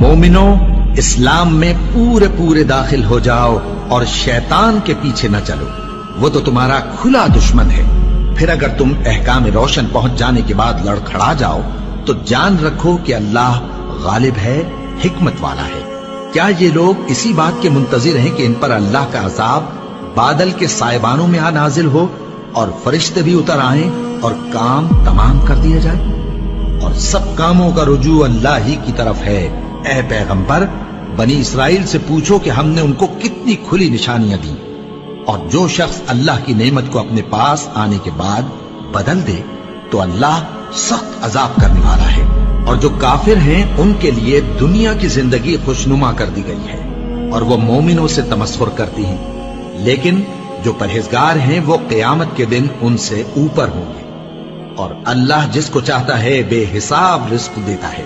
مومنو، اسلام میں پورے پورے داخل ہو جاؤ اور شیطان کے پیچھے نہ چلو، وہ تو تمہارا کھلا دشمن ہے۔ پھر اگر تم احکام روشن پہنچ جانے کے بعد لڑکھڑا جاؤ تو جان رکھو کہ اللہ غالب ہے، حکمت والا ہے۔ کیا یہ لوگ اسی بات کے منتظر ہیں کہ ان پر اللہ کا عذاب بادل کے سائبانوں میں آ نازل ہو اور فرشتے بھی اتر آئیں اور کام تمام کر دیا جائے؟ اور سب کاموں کا رجوع اللہ ہی کی طرف ہے۔ اے پیغمبر، بنی اسرائیل سے پوچھو کہ ہم نے ان کو کتنی کھلی نشانیاں دی، اور جو شخص اللہ کی نعمت کو اپنے پاس آنے کے بعد بدل دے تو اللہ سخت عذاب کرنے والا ہے۔ اور جو کافر ہیں ان کے لیے دنیا کی زندگی خوشنما کر دی گئی ہے اور وہ مومنوں سے تمسخر کرتی ہیں، لیکن جو پرہیزگار ہیں وہ قیامت کے دن ان سے اوپر ہوں گے، اور اللہ جس کو چاہتا ہے بے حساب رزق دیتا ہے۔